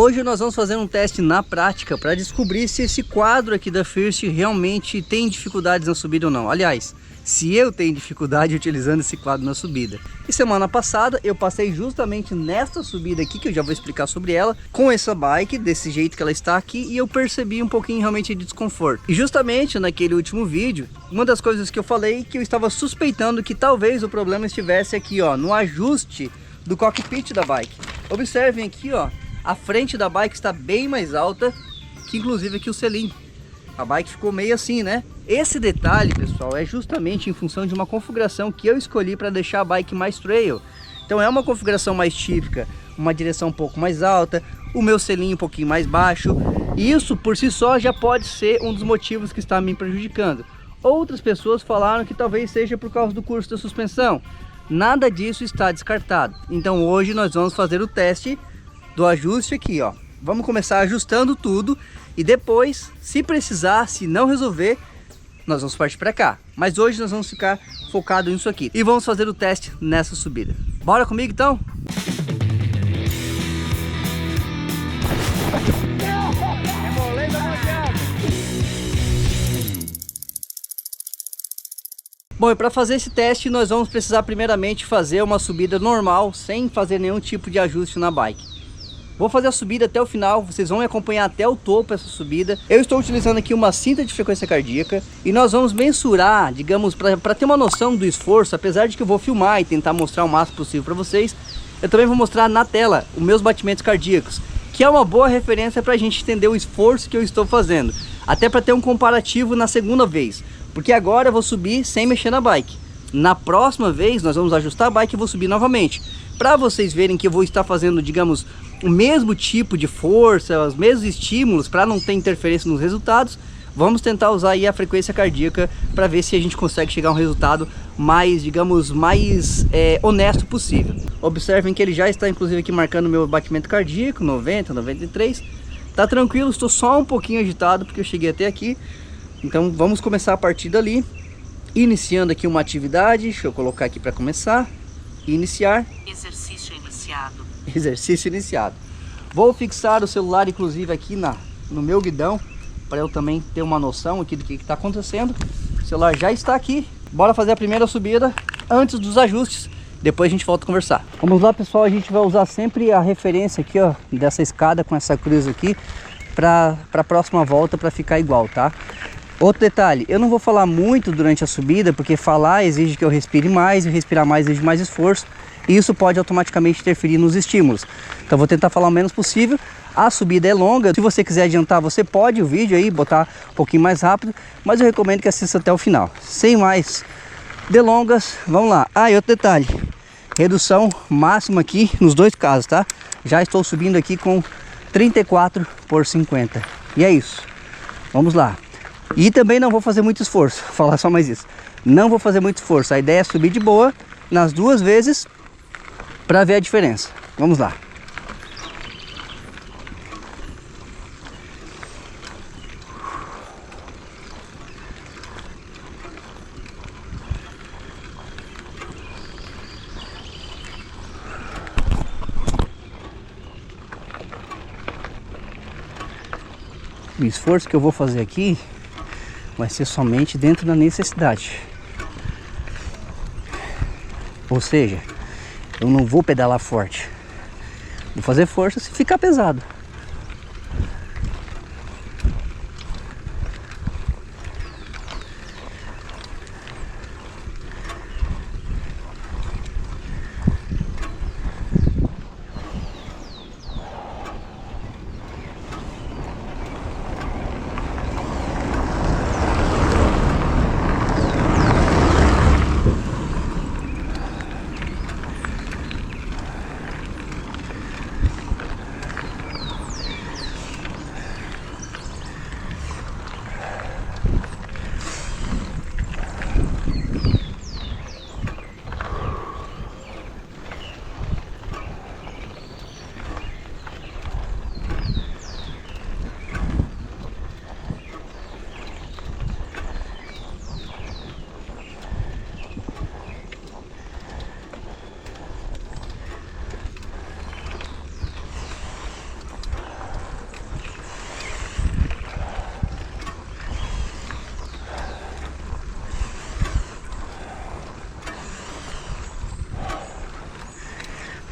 Hoje nós vamos fazer um teste na prática para descobrir se esse quadro aqui da First realmente tem dificuldades na subida ou não. Aliás, se eu tenho dificuldade utilizando esse quadro na subida. E semana passada eu passei justamente nesta subida aqui, que eu já vou explicar sobre ela, com essa bike, desse jeito que ela está aqui, e eu percebi um pouquinho realmente de desconforto. E justamente naquele último vídeo, uma das coisas que eu falei, que eu estava suspeitando que talvez o problema estivesse aqui, ó, no ajuste do cockpit da bike. Observem aqui, ó, a frente da bike está bem mais alta que inclusive aqui o selim. A bike ficou meio assim, né? Esse detalhe, pessoal, é justamente em função de uma configuração que eu escolhi para deixar a bike mais trail. Então é uma configuração mais típica, uma direção um pouco mais alta, o meu selim um pouquinho mais baixo. E isso por si só já pode ser um dos motivos que está me prejudicando. Outras pessoas falaram que talvez seja por causa do curso da suspensão. Nada disso está descartado. Então hoje nós vamos fazer o teste do ajuste aqui, ó. Vamos começar ajustando tudo e depois, se precisar, se não resolver, nós vamos partir para cá. Mas hoje nós vamos ficar focado nisso aqui e vamos fazer o teste nessa subida. Bora comigo então? Bom, e para fazer esse teste nós vamos precisar primeiramente fazer uma subida normal, sem fazer nenhum tipo de ajuste na bike. Vou fazer a subida até o final, vocês vão me acompanhar até o topo essa subida. Eu estou utilizando aqui uma cinta de frequência cardíaca e nós vamos mensurar, digamos, para ter uma noção do esforço, apesar de que eu vou filmar e tentar mostrar o máximo possível para vocês, eu também vou mostrar na tela os meus batimentos cardíacos, que é uma boa referência para a gente entender o esforço que eu estou fazendo, até para ter um comparativo na segunda vez, porque agora eu vou subir sem mexer na bike. Na próxima vez nós vamos ajustar a bike e vou subir novamente, para vocês verem que eu vou estar fazendo, digamos, o mesmo tipo de força, os mesmos estímulos, para não ter interferência nos resultados. Vamos tentar usar aí a frequência cardíaca para ver se a gente consegue chegar a um resultado mais, digamos, mais honesto possível. Observem que ele já está inclusive aqui marcando o meu batimento cardíaco, 90, 93. Tá tranquilo, estou só um pouquinho agitado porque eu cheguei até aqui. Então vamos começar a partir dali, iniciando aqui uma atividade. Deixa eu colocar aqui para começar. Iniciar. Exercício iniciado. Exercício iniciado. Vou fixar o celular inclusive aqui no meu guidão, para eu também ter uma noção aqui do que está acontecendo. O celular já está aqui. Bora fazer a primeira subida antes dos ajustes. Depois a gente volta a conversar. Vamos lá, pessoal, a gente vai usar sempre a referência aqui, ó, dessa escada com essa cruz aqui para a próxima volta, para ficar igual, tá? Outro detalhe, eu não vou falar muito durante a subida, porque falar exige que eu respire mais, e respirar mais exige mais esforço, e isso pode automaticamente interferir nos estímulos. Então vou tentar falar o menos possível. A subida é longa, se você quiser adiantar, você pode o vídeo aí, botar um pouquinho mais rápido, mas eu recomendo que assista até o final. Sem mais delongas, vamos lá. Ah, e outro detalhe, redução máxima aqui nos dois casos, tá? Já estou subindo aqui com 34/50. E é isso, vamos lá. E também não vou fazer muito esforço, vou falar só mais isso. Não vou fazer muito esforço, a ideia é subir de boa nas duas vezes para ver a diferença. Vamos lá. O esforço que eu vou fazer aqui vai ser somente dentro da necessidade. Ou seja, eu não vou pedalar forte. Vou fazer força se ficar pesado.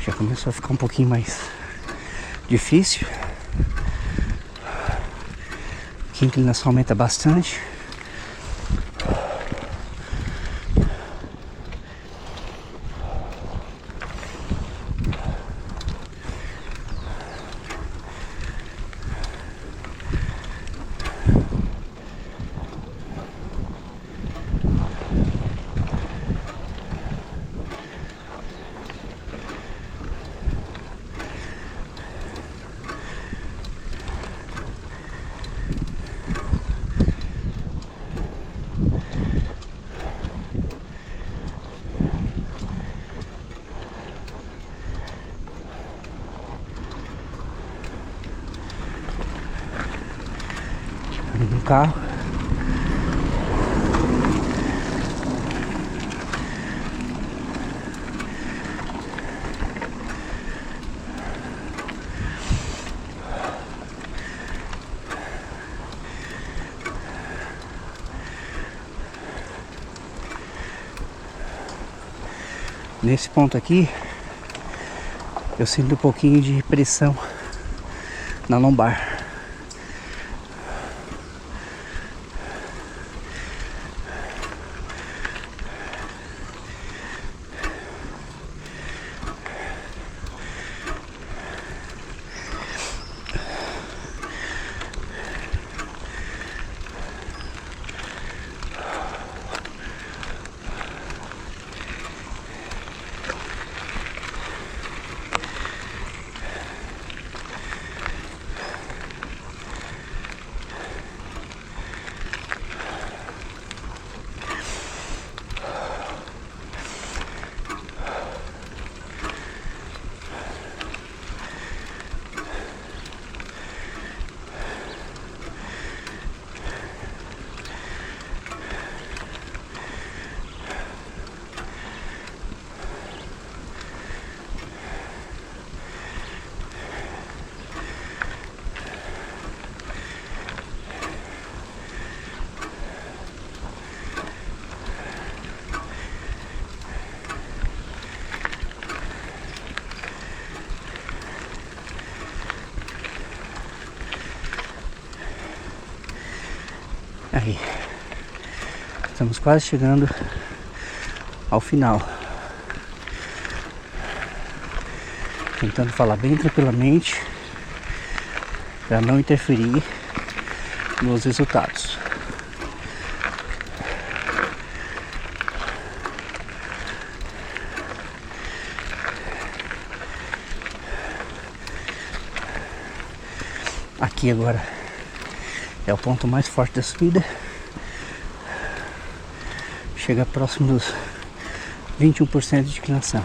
Já começou a ficar um pouquinho mais difícil. Aqui a inclinação aumenta bastante. No carro. Nesse ponto aqui, eu sinto um pouquinho de pressão na lombar. Aí, estamos quase chegando ao final. Tentando falar bem tranquilamente para não interferir nos resultados. Aqui agora é o ponto mais forte da subida. Chega próximo dos 21% de inclinação.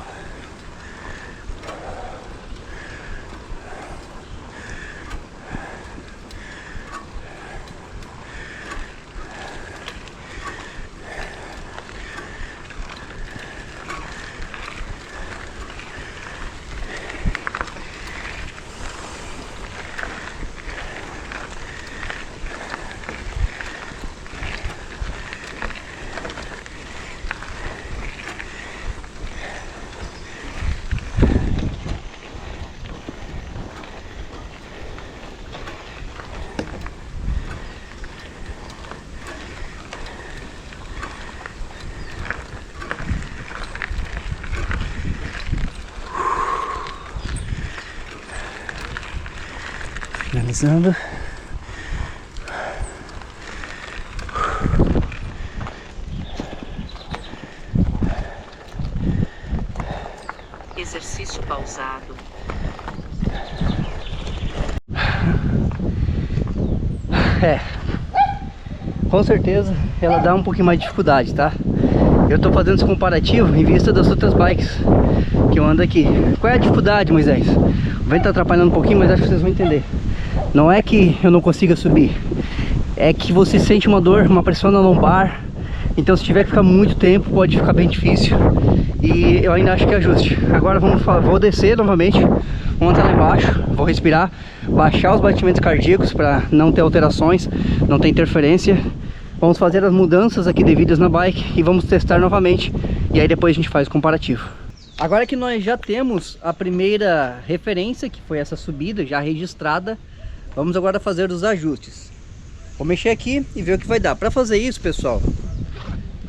Finalizando. Exercício pausado. Com certeza ela dá um pouquinho mais de dificuldade, tá? Eu tô fazendo esse comparativo em vista das outras bikes que eu ando aqui. Qual é a dificuldade, Moisés? O vento tá atrapalhando um pouquinho, mas acho que vocês vão entender. Não é que eu não consiga subir, é que você sente uma dor, uma pressão na lombar. Então se tiver que ficar muito tempo, pode ficar bem difícil. E eu ainda acho que é ajuste. Agora vou descer novamente, vamos entrar lá embaixo, vou respirar, baixar os batimentos cardíacos para não ter alterações, não ter interferência. Vamos fazer as mudanças aqui devidas na bike e vamos testar novamente. E aí depois a gente faz o comparativo. Agora que nós já temos a primeira referência, que foi essa subida já registrada, vamos agora fazer os ajustes. Vou mexer aqui e ver o que vai dar. Para fazer isso, pessoal,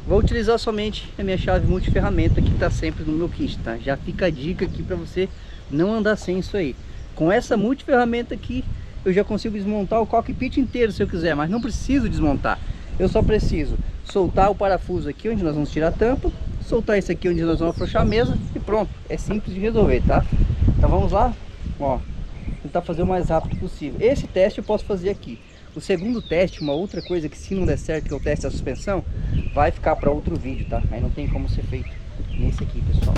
vou utilizar somente a minha chave multiferramenta que está sempre no meu kit, tá? Já fica a dica aqui para você não andar sem isso aí. Com essa multiferramenta aqui, eu já consigo desmontar o cockpit inteiro se eu quiser, mas não preciso desmontar. Eu só preciso soltar o parafuso aqui onde nós vamos tirar a tampa, soltar esse aqui onde nós vamos afrouxar a mesa e pronto. É simples de resolver, tá? Então vamos lá, ó, tentar fazer o mais rápido possível. Esse teste eu posso fazer aqui. O segundo teste, uma outra coisa que se não der certo, que é o teste da suspensão, vai ficar para outro vídeo, tá? Aí não tem como ser feito nesse aqui, pessoal.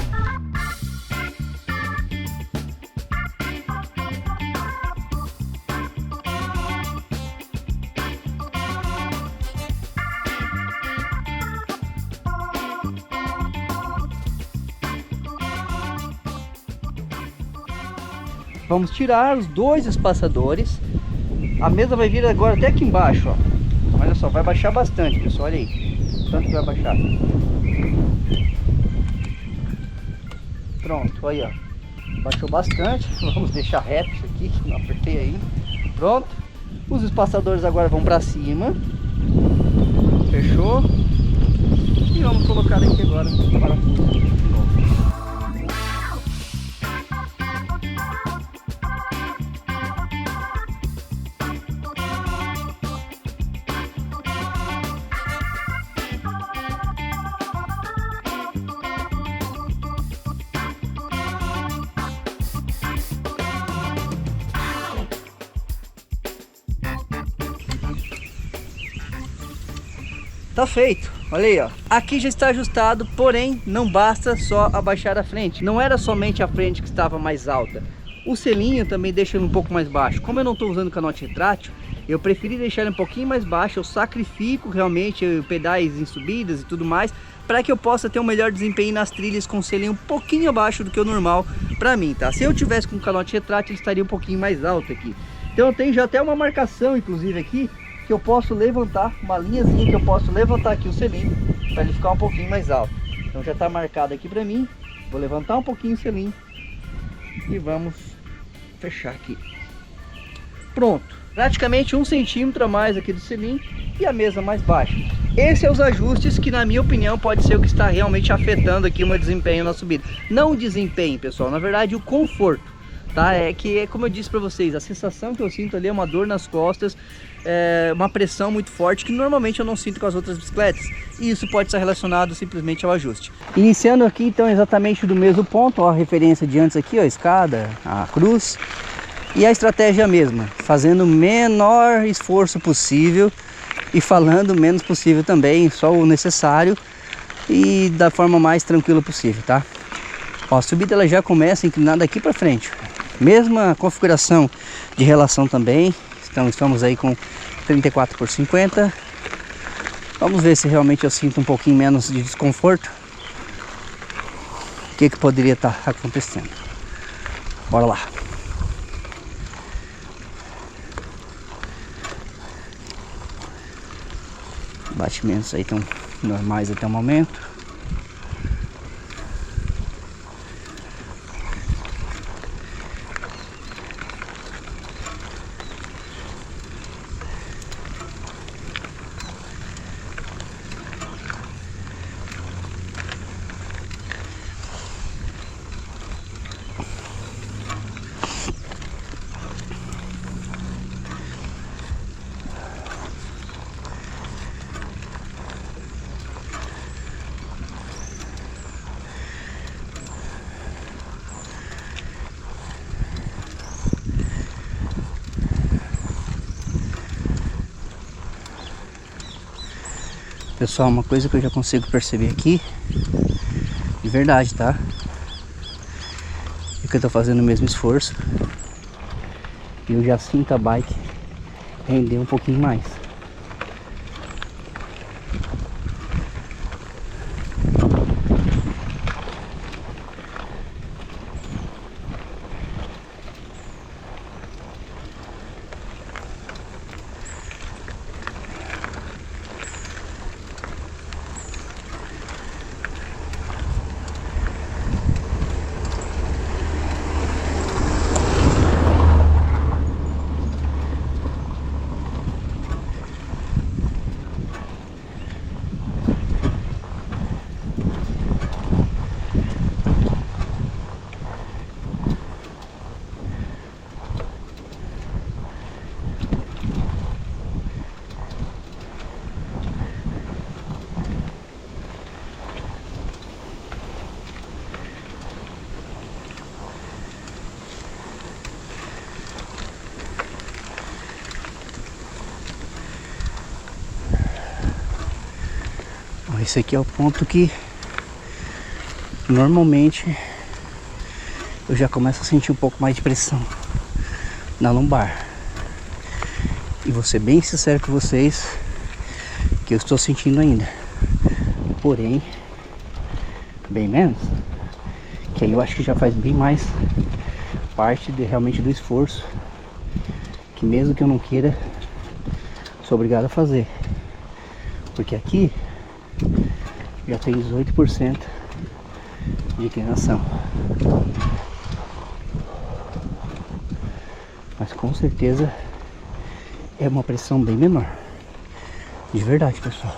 Vamos tirar os dois espaçadores. A mesa vai vir agora até aqui embaixo, ó. Olha só, vai baixar bastante, pessoal, olha aí. Tanto que vai baixar. Pronto, aí ó. Baixou bastante. Vamos deixar reto isso aqui, que não apertei aí. Pronto. Os espaçadores agora vão para cima. Fechou. E vamos colocar aqui agora o parafuso de novo. Tá feito, olha aí ó, aqui já está ajustado, porém não basta só abaixar a frente. Não era somente a frente que estava mais alta, o selinho também deixa ele um pouco mais baixo. Como eu não estou usando canote retrátil, eu preferi deixar ele um pouquinho mais baixo. Eu sacrifico realmente pedais em subidas e tudo mais, para que eu possa ter um melhor desempenho nas trilhas com o selinho um pouquinho abaixo do que o normal para mim, tá? Se eu tivesse com canote retrátil, ele estaria um pouquinho mais alto aqui. Então eu tenho já até uma marcação, inclusive aqui, que eu posso levantar, uma linhazinha que eu posso levantar aqui o selinho para ele ficar um pouquinho mais alto. Então já está marcado aqui para mim. Vou levantar um pouquinho o selinho e vamos fechar aqui. Pronto, praticamente 1 centímetro a mais aqui do selinho e a mesa mais baixa. Esses são os ajustes que, na minha opinião, pode ser o que está realmente afetando aqui o meu desempenho na subida. Não o desempenho, pessoal, na verdade o conforto. Tá? É que é como eu disse para vocês, a sensação que eu sinto ali é uma dor nas costas, uma pressão muito forte que normalmente eu não sinto com as outras bicicletas, e isso pode estar relacionado simplesmente ao ajuste. Iniciando aqui então exatamente do mesmo ponto, ó, a referência de antes aqui, ó, a escada, a cruz, e a estratégia é a mesma, fazendo o menor esforço possível e falando o menos possível também, só o necessário e da forma mais tranquila possível, tá? Ó, a subida ela já começa inclinada aqui para frente. Mesma configuração de relação também. Então estamos aí com 34/50. Vamos ver se realmente eu sinto um pouquinho menos de desconforto. O que poderia estar acontecendo? Bora lá. Batimentos aí estão normais até o momento. Pessoal, uma coisa que eu já consigo perceber aqui, de verdade, tá? É que eu tô fazendo o mesmo esforço e eu já sinto a bike render um pouquinho mais. esse aqui é o ponto que normalmente eu já começo a sentir um pouco mais de pressão na lombar. E vou ser bem sincero com vocês que eu estou sentindo ainda. Porém, bem menos. Que aí eu acho que já faz bem mais parte realmente do esforço. Que mesmo que eu não queira, sou obrigado a fazer. Porque aqui já tem 18% de inclinação. Mas com certeza é uma pressão bem menor. De verdade, pessoal.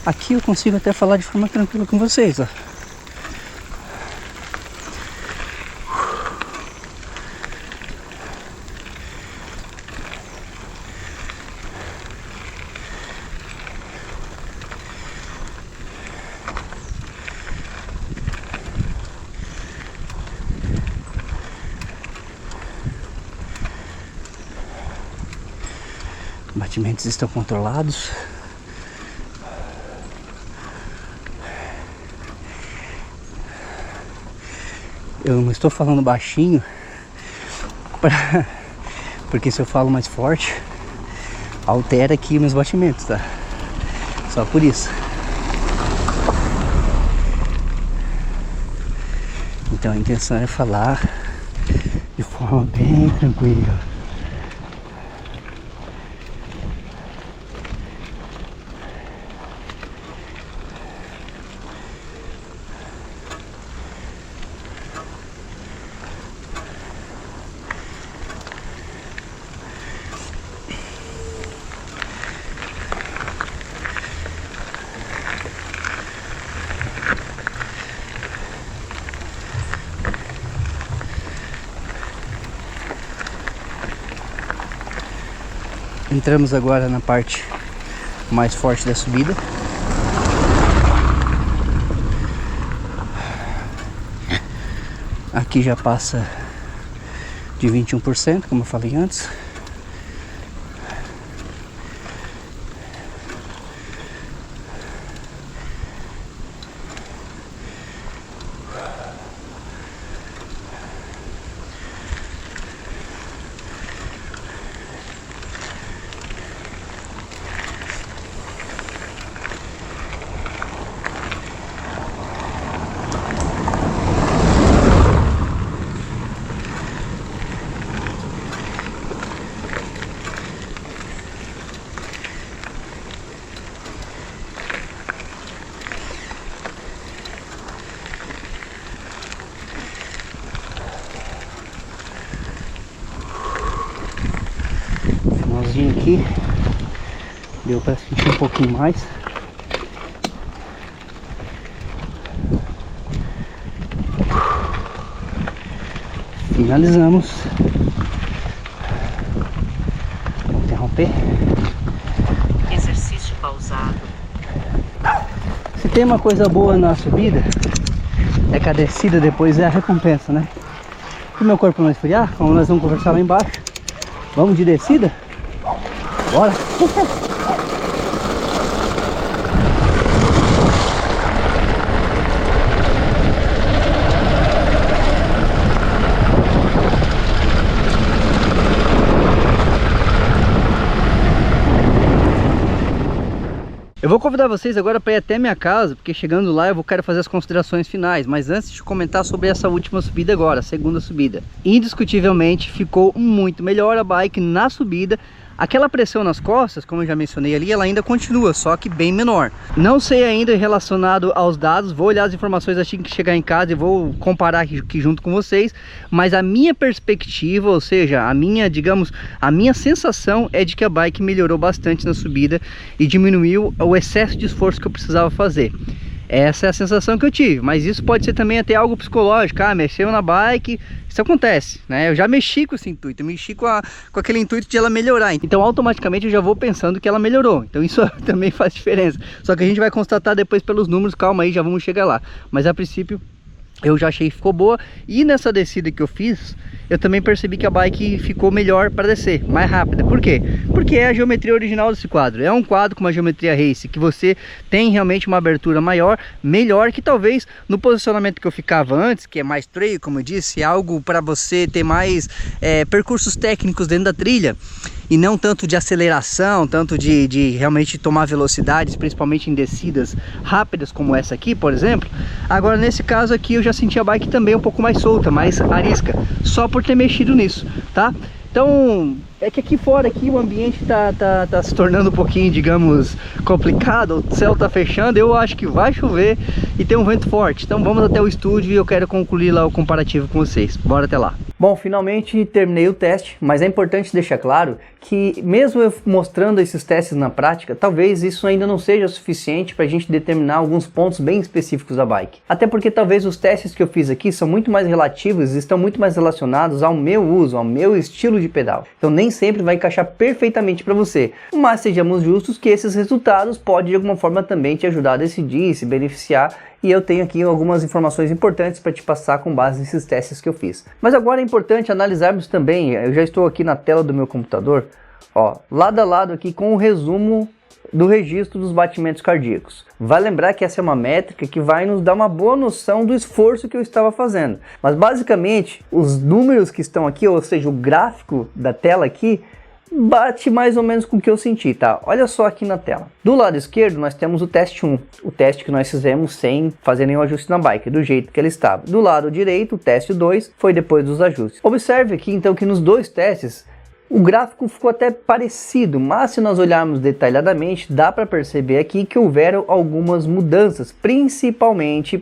Aqui eu consigo até falar de forma tranquila com vocês, ó. Batimentos estão controlados. Eu não estou falando baixinho, porque se eu falo mais forte, altera aqui meus batimentos, tá? Só por isso. Então a intenção é falar de forma bem tranquila. Entramos agora na parte mais forte da subida. Aqui já passa de 21%, como eu falei antes. Aqui deu para sentir um pouquinho mais. Finalizamos. Vou interromper. Exercício pausado. Se tem uma coisa boa na subida, é que a descida depois é a recompensa, né? Para o meu corpo não esfriar, como nós vamos conversar lá embaixo, vamos de descida? Bora! Eu vou convidar vocês agora para ir até minha casa, porque chegando lá eu quero fazer as considerações finais. Mas antes de comentar sobre essa última subida agora, a segunda subida. Indiscutivelmente ficou muito melhor a bike na subida. Aquela pressão nas costas, como eu já mencionei ali, ela ainda continua, só que bem menor. Não sei ainda relacionado aos dados, vou olhar as informações assim que chegar em casa e vou comparar aqui junto com vocês. Mas a minha perspectiva, ou seja, a minha sensação é de que a bike melhorou bastante na subida e diminuiu o excesso de esforço que eu precisava fazer. Essa é a sensação que eu tive, mas isso pode ser também até algo psicológico. Mexeu na bike, isso acontece, né? Eu já mexi com esse intuito, eu mexi com aquele intuito de ela melhorar. Então automaticamente eu já vou pensando que ela melhorou. Então isso também faz diferença. Só que a gente vai constatar depois pelos números, calma aí, já vamos chegar lá. Mas a princípio eu já achei que ficou boa. E nessa descida que eu fiz, eu também percebi que a bike ficou melhor para descer, mais rápida. Por quê? Porque é a geometria original desse quadro. É um quadro com uma geometria race, que você tem realmente uma abertura maior, melhor, que talvez no posicionamento que eu ficava antes, que é mais trail, como eu disse, é algo para você ter mais percursos técnicos dentro da trilha. E não tanto de aceleração, tanto de realmente tomar velocidades, principalmente em descidas rápidas como essa aqui, por exemplo. Agora nesse caso aqui eu já senti a bike também um pouco mais solta, mais arisca, só por ter mexido nisso, tá? Então, é que aqui fora o ambiente tá se tornando um pouquinho, digamos, complicado. O céu tá fechando, eu acho que vai chover e tem um vento forte. Então vamos até o estúdio e eu quero concluir lá o comparativo com vocês. Bora até lá. Bom, finalmente terminei o teste, mas é importante deixar claro que mesmo eu mostrando esses testes na prática, talvez isso ainda não seja suficiente para a gente determinar alguns pontos bem específicos da bike. Até porque talvez os testes que eu fiz aqui são muito mais relativos e estão muito mais relacionados ao meu uso, ao meu estilo de pedal. Então nem sempre vai encaixar perfeitamente para você, mas sejamos justos que esses resultados podem de alguma forma também te ajudar a decidir, se beneficiar, e eu tenho aqui algumas informações importantes para te passar com base nesses testes que eu fiz. Mas agora é importante analisarmos também, eu já estou aqui na tela do meu computador, ó, lado a lado aqui com o resumo do registro dos batimentos cardíacos. Vai lembrar que essa é uma métrica que vai nos dar uma boa noção do esforço que eu estava fazendo. Mas basicamente, os números que estão aqui, ou seja, o gráfico da tela aqui, bate mais ou menos com o que eu senti, tá? Olha só aqui na tela. Do lado esquerdo nós temos o teste 1, o teste que nós fizemos sem fazer nenhum ajuste na bike, do jeito que ele estava. Do lado direito, o teste 2 foi depois dos ajustes. Observe aqui então que nos dois testes o gráfico ficou até parecido, mas se nós olharmos detalhadamente, dá para perceber aqui que houveram algumas mudanças, principalmente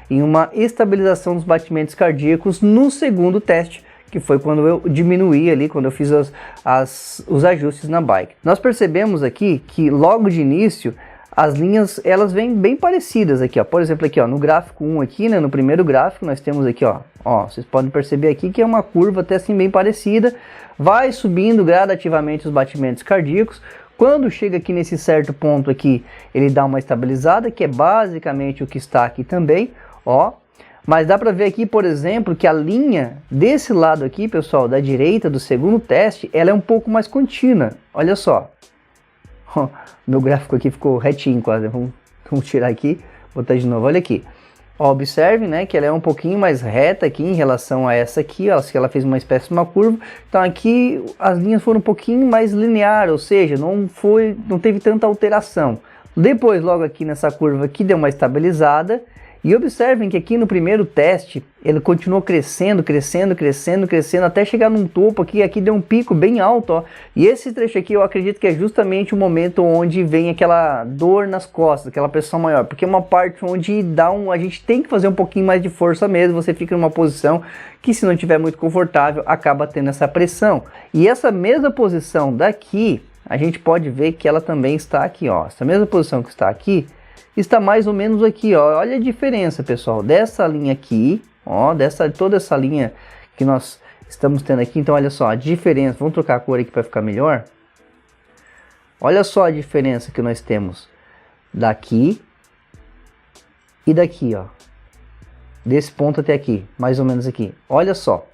em uma estabilização dos batimentos cardíacos no segundo teste, que foi quando eu diminuí ali, quando eu fiz os ajustes na bike. Nós percebemos aqui que logo de início as linhas elas vêm bem parecidas aqui, ó. Por exemplo, aqui, ó, no gráfico 1 aqui, né, no primeiro gráfico nós temos aqui, ó, vocês podem perceber aqui que é uma curva até assim bem parecida, vai subindo gradativamente os batimentos cardíacos. Quando chega aqui nesse certo ponto aqui, ele dá uma estabilizada, que é basicamente o que está aqui também, ó. Mas dá para ver aqui, por exemplo, que a linha desse lado aqui, pessoal, da direita do segundo teste, ela é um pouco mais contínua. Olha só. Meu gráfico aqui ficou retinho quase. Vamos tirar aqui, botar de novo. Olha aqui. Ó, observe, né, que ela é um pouquinho mais reta aqui em relação a essa aqui. Ó, ela fez uma espécie de uma curva. Então aqui as linhas foram um pouquinho mais linear, ou seja, não teve tanta alteração. Depois, logo aqui nessa curva aqui, deu uma estabilizada. E observem que aqui no primeiro teste, ele continuou crescendo, até chegar num topo aqui deu um pico bem alto, ó. E esse trecho aqui eu acredito que é justamente o momento onde vem aquela dor nas costas, aquela pressão maior, porque é uma parte onde a gente tem que fazer um pouquinho mais de força mesmo, você fica numa posição que se não estiver muito confortável, acaba tendo essa pressão. E essa mesma posição daqui, a gente pode ver que ela também está aqui, ó. Essa mesma posição que está aqui, está mais ou menos aqui, ó. Olha a diferença, pessoal, dessa linha aqui, ó, toda essa linha que nós estamos tendo aqui. Então olha só a diferença, vamos trocar a cor aqui para ficar melhor. Olha só a diferença que nós temos daqui e daqui, ó, desse ponto até aqui, mais ou menos aqui. Olha só,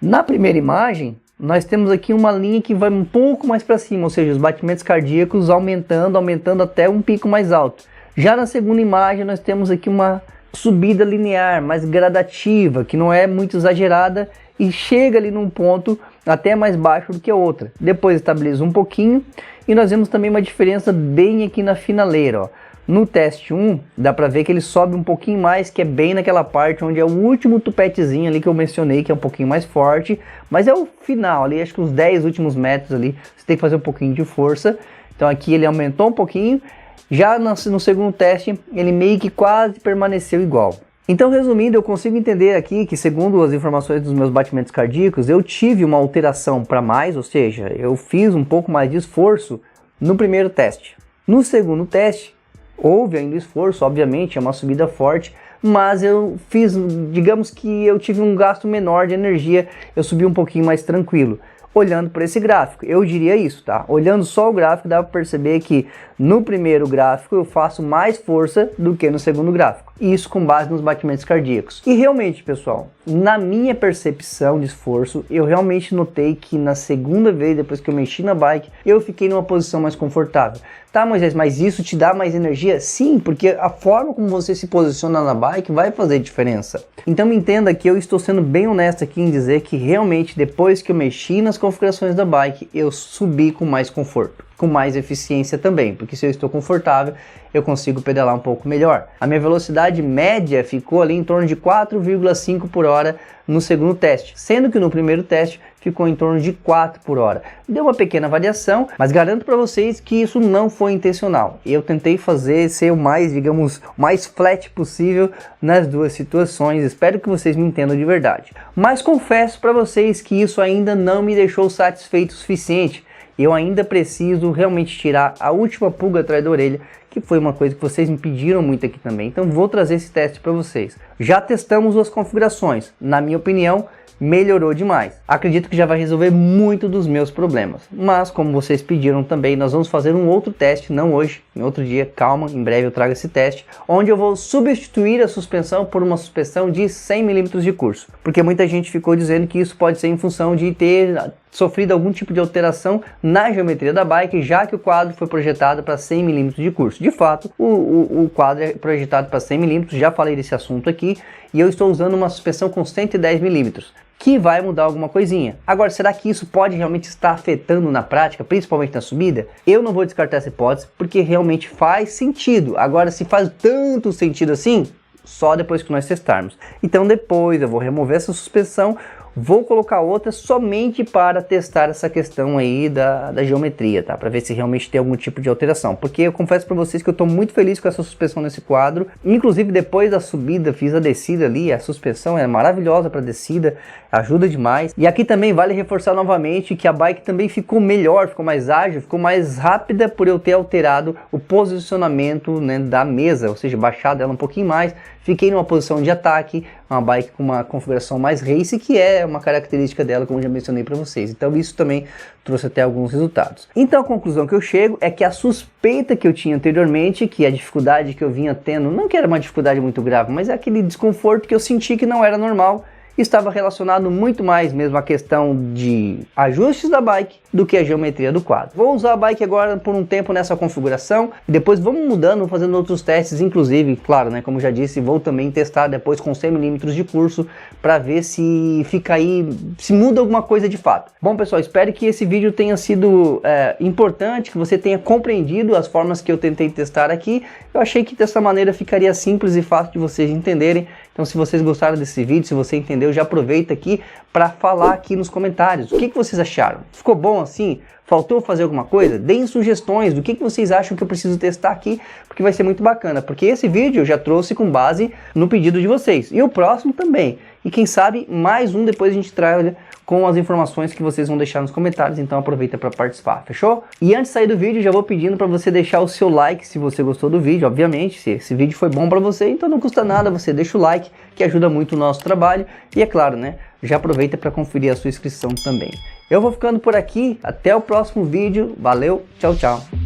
na primeira imagem nós temos aqui uma linha que vai um pouco mais para cima, ou seja, os batimentos cardíacos aumentando até um pico mais alto. Já na segunda imagem nós temos aqui uma subida linear, mais gradativa, que não é muito exagerada e chega ali num ponto até mais baixo do que a outra. Depois estabiliza um pouquinho E nós vemos também uma diferença bem aqui na finaleira, ó. No teste 1, dá pra ver que ele sobe um pouquinho mais, que é bem naquela parte onde é o último tupetezinho ali que eu mencionei, que é um pouquinho mais forte, mas é o final ali, acho que os 10 últimos metros ali, você tem que fazer um pouquinho de força. Então aqui ele aumentou um pouquinho, já no segundo teste ele meio que quase permaneceu igual. Então, resumindo, eu consigo entender aqui que, segundo as informações dos meus batimentos cardíacos, eu tive uma alteração para mais, ou seja, eu fiz um pouco mais de esforço no primeiro teste. No segundo teste, houve ainda esforço, obviamente, é uma subida forte, mas eu fiz, digamos que eu tive um gasto menor de energia, eu subi um pouquinho mais tranquilo. Olhando por esse gráfico, eu diria isso, tá? Olhando só o gráfico, dá para perceber que no primeiro gráfico eu faço mais força do que no segundo gráfico. Isso com base nos batimentos cardíacos. E realmente, pessoal, na minha percepção de esforço, eu realmente notei que na segunda vez, depois que eu mexi na bike, eu fiquei numa posição mais confortável. Tá, Moisés, mas isso te dá mais energia? Sim, porque a forma como você se posiciona na bike vai fazer diferença. Então entenda que eu estou sendo bem honesto aqui em dizer que realmente depois que eu mexi nas configurações da bike, eu subi com mais conforto, com mais eficiência também, porque se eu estou confortável, eu consigo pedalar um pouco melhor. A minha velocidade média ficou ali em torno de 4,5 por hora no segundo teste, sendo que no primeiro teste ficou em torno de 4 por hora. Deu uma pequena variação, mas garanto para vocês que isso não foi intencional. Eu tentei fazer ser o mais, digamos, mais flat possível nas duas situações. Espero que vocês me entendam de verdade. Mas confesso para vocês que isso ainda não me deixou satisfeito o suficiente. Eu ainda preciso realmente tirar a última pulga atrás da orelha, que foi uma coisa que vocês me pediram muito aqui também. Então vou trazer esse teste para vocês. Já testamos as configurações. Na minha opinião, melhorou demais. Acredito que já vai resolver muito dos meus problemas. Mas como vocês pediram também, nós vamos fazer um outro teste, não hoje, em outro dia, calma, em breve eu trago esse teste, onde eu vou substituir a suspensão por uma suspensão de 100 mm de curso. Porque muita gente ficou dizendo que isso pode ser em função de ter sofrido algum tipo de alteração na geometria da bike, já que o quadro foi projetado para 100 mm de curso. De fato, o quadro é projetado para 100 mm, já falei desse assunto aqui, e eu estou usando uma suspensão com 110 mm. Que vai mudar alguma coisinha. Agora, será que isso pode realmente estar afetando na prática, principalmente na subida? Eu não vou descartar essa hipótese, porque realmente faz sentido. Agora, se faz tanto sentido assim, só depois que nós testarmos. Então depois eu vou remover essa suspensão, vou colocar outra somente para testar essa questão aí da geometria, tá? Para ver se realmente tem algum tipo de alteração. Porque eu confesso para vocês que eu estou muito feliz com essa suspensão nesse quadro. Inclusive depois da subida, fiz a descida ali, a suspensão é maravilhosa para descida, ajuda demais. E aqui também vale reforçar novamente que a bike também ficou melhor, ficou mais ágil, ficou mais rápida por eu ter alterado o posicionamento, né, da mesa, ou seja, baixado ela um pouquinho mais. Fiquei numa posição de ataque, uma bike com uma configuração mais race, que é uma característica dela, como já mencionei para vocês. Então isso também trouxe até alguns resultados. Então a conclusão que eu chego é que a suspeita que eu tinha anteriormente, que a dificuldade que eu vinha tendo, não que era uma dificuldade muito grave, mas é aquele desconforto que eu senti que não era normal, estava relacionado muito mais mesmo à questão de ajustes da bike do que a geometria do quadro. Vou usar a bike agora por um tempo nessa configuração, e depois vamos mudando, fazendo outros testes, inclusive, claro, né, como já disse, vou também testar depois com 100 mm de curso, para ver se fica aí, se muda alguma coisa de fato. Bom pessoal, espero que esse vídeo tenha sido importante, que você tenha compreendido as formas que eu tentei testar aqui. Eu achei que dessa maneira ficaria simples e fácil de vocês entenderem. Então se vocês gostaram desse vídeo, se você entendeu, já aproveita aqui para falar aqui nos comentários. O que vocês acharam? Ficou bom assim? Faltou fazer alguma coisa? Deem sugestões do que vocês acham que eu preciso testar aqui, porque vai ser muito bacana. Porque esse vídeo eu já trouxe com base no pedido de vocês. E o próximo também. E quem sabe mais um depois a gente traz com as informações que vocês vão deixar nos comentários. Então aproveita para participar, fechou? E antes de sair do vídeo, já vou pedindo para você deixar o seu like se você gostou do vídeo. Obviamente, se esse vídeo foi bom para você, então não custa nada, você deixa o like, que ajuda muito o nosso trabalho. E é claro, né? Já aproveita para conferir a sua inscrição também. Eu vou ficando por aqui, até o próximo vídeo. Valeu, tchau, tchau.